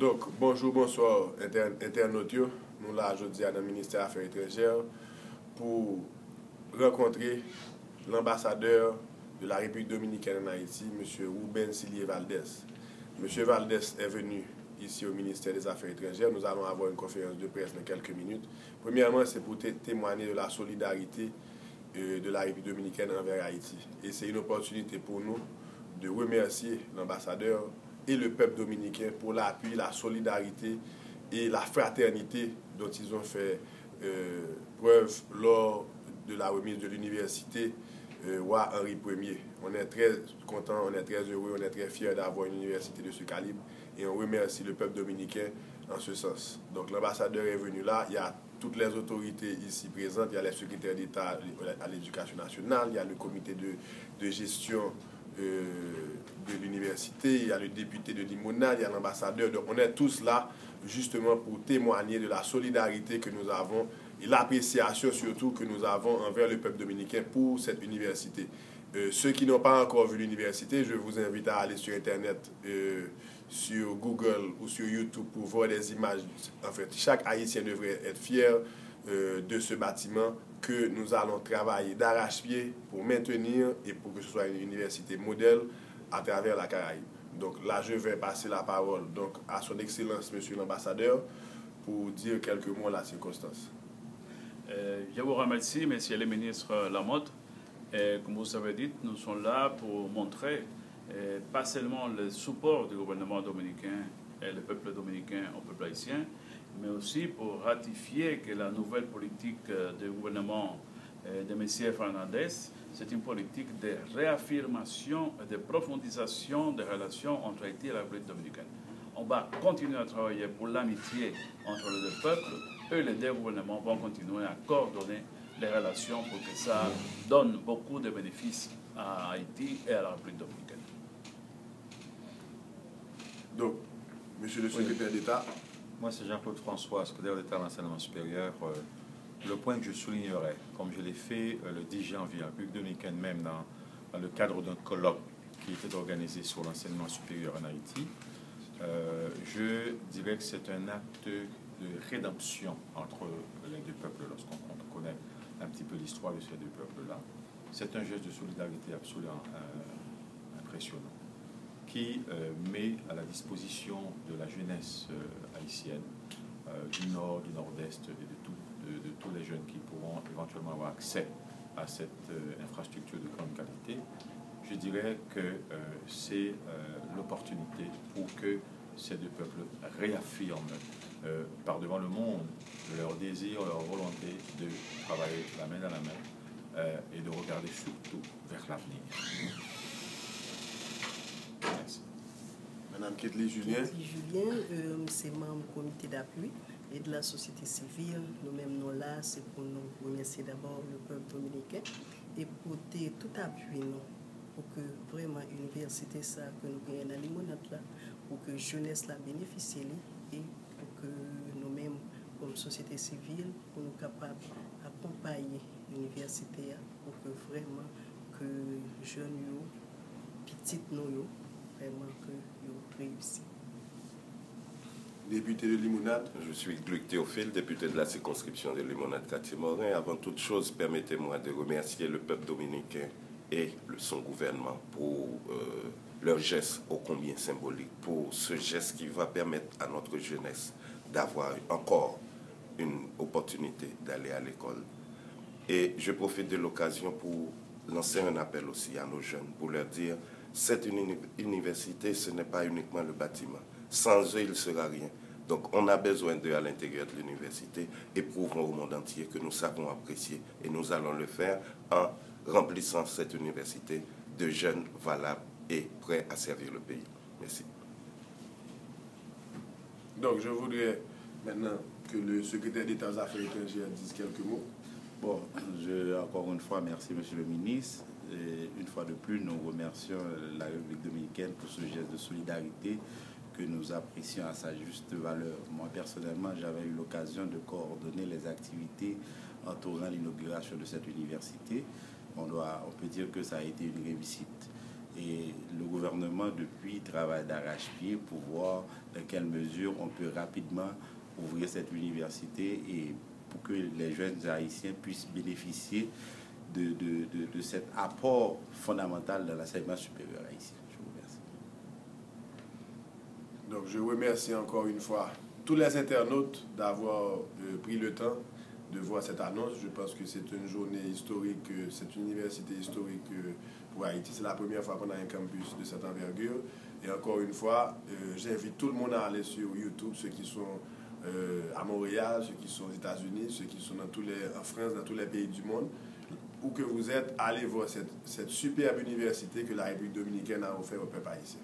Donc, bonjour, bonsoir, internautes. Nous là aujourd'hui dans le ministère des Affaires étrangères pour rencontrer l'ambassadeur de la République dominicaine en Haïti, M. Ruben Silier Valdez. M. Valdez est venu ici au ministère des Affaires étrangères. Nous allons avoir une conférence de presse dans quelques minutes. Premièrement, c'est pour témoigner de la solidarité de la République dominicaine envers Haïti. Et c'est une opportunité pour nous de remercier l'ambassadeur et le peuple dominicain pour l'appui, la solidarité et la fraternité dont ils ont fait preuve lors de la remise de l'université Roi Henri Ier. On est très content, on est très heureux, on est très fiers d'avoir une université de ce calibre et on remercie le peuple dominicain en ce sens. Donc l'ambassadeur est venu là, il y a toutes les autorités ici présentes, il y a les secrétaires d'État à l'éducation nationale, il y a le comité de gestion de l'université, il y a le député de Limonade, il y a l'ambassadeur. Donc on est tous là justement pour témoigner de la solidarité que nous avons et l'appréciation surtout que nous avons envers le peuple dominicain pour cette université. Ceux qui n'ont pas encore vu l'université, je vous invite à aller sur Internet, sur Google ou sur YouTube pour voir des images. En fait, chaque Haïtien devrait être fier de ce bâtiment que nous allons travailler d'arrache-pied pour maintenir et pour que ce soit une université modèle à travers la Caraïbe. Donc là, je vais passer la parole donc, à son Excellence, Monsieur l'ambassadeur, pour dire quelques mots à la circonstance. Je vous remercie, Monsieur le ministre Lamotte. Comme vous avez dit, nous sommes là pour montrer pas seulement le support du gouvernement dominicain et le peuple dominicain au peuple haïtien, mais aussi pour ratifier que la nouvelle politique du gouvernement de M. Fernandez, c'est une politique de réaffirmation et de profondisation des relations entre Haïti et la République dominicaine. On va continuer à travailler pour l'amitié entre les deux peuples et les deux gouvernements vont continuer à coordonner les relations pour que ça donne beaucoup de bénéfices à Haïti et à la République dominicaine. Donc, Monsieur le secrétaire d'État. Moi, c'est Jean-Claude François, secrétaire d'État à l'enseignement supérieur. Le point que je soulignerais, comme je l'ai fait le 10 janvier, en République dominicaine même, dans le cadre d'un colloque qui était organisé sur l'enseignement supérieur en Haïti, je dirais que c'est un acte de rédemption entre les deux peuples lorsqu'on connaît un petit peu l'histoire de ces deux peuples-là. C'est un geste de solidarité absolument impressionnant qui met à la disposition de la jeunesse haïtienne, du nord, du nord-est et de tous les jeunes qui pourront éventuellement avoir accès à cette infrastructure de grande qualité. Je dirais que c'est l'opportunité pour que ces deux peuples réaffirment par devant le monde leur désir, leur volonté de travailler la main dans la main et de regarder surtout vers l'avenir. Merci. Madame Ketli Julien. Ketli Julien, c'est membre du comité d'appui et de la société civile. Nous-mêmes, nous là, c'est pour nous remercier d'abord le peuple dominicain et pour tout appui nous, pour que vraiment l'université ça que nous gagnons dans Limonade là, pour que la jeunesse la bénéficie et pour que nous-mêmes, comme société civile, pour nous capables d'accompagner l'université pour que vraiment que jeunes, petites nous, vraiment que nous réussissent. Député de Limonade. Je suis Gluck Théophile, député de la circonscription de Limonade-Cartier-Morin. Avant toute chose, permettez-moi de remercier le peuple dominicain et son gouvernement pour leur geste ô combien symbolique, pour ce geste qui va permettre à notre jeunesse d'avoir encore une opportunité d'aller à l'école. Et je profite de l'occasion pour lancer un appel aussi à nos jeunes, pour leur dire, cette université, ce n'est pas uniquement le bâtiment. Sans eux, il ne sera rien. Donc, on a besoin d'eux à l'intérieur de l'université et prouvons au monde entier que nous savons apprécier. Et nous allons le faire en remplissant cette université de jeunes valables et prêts à servir le pays. Merci. Donc, je voudrais maintenant que le secrétaire d'État aux Affaires étrangères dise quelques mots. Bon, encore une fois, merci Monsieur le ministre. Et une fois de plus, nous remercions la République dominicaine pour ce geste de solidarité que nous apprécions à sa juste valeur. Moi, personnellement, j'avais eu l'occasion de coordonner les activités entourant l'inauguration de cette université. On peut dire que ça a été une réussite. Et le gouvernement, depuis, travaille d'arrache-pied pour voir dans quelle mesure on peut rapidement ouvrir cette université et pour que les jeunes haïtiens puissent bénéficier de cet apport fondamental dans l'enseignement supérieur haïtien. Je vous remercie. Donc je remercie encore une fois tous les internautes d'avoir pris le temps de voir cette annonce. Je pense que c'est une journée historique, c'est une université historique pour Haïti. C'est la première fois qu'on a un campus de cette envergure. Et encore une fois, j'invite tout le monde à aller sur YouTube, ceux qui sont à Montréal, ceux qui sont aux États-Unis, ceux qui sont en France, dans tous les pays du monde. Où que vous êtes, allez voir cette superbe université que la République dominicaine a offert au peuple haïtien.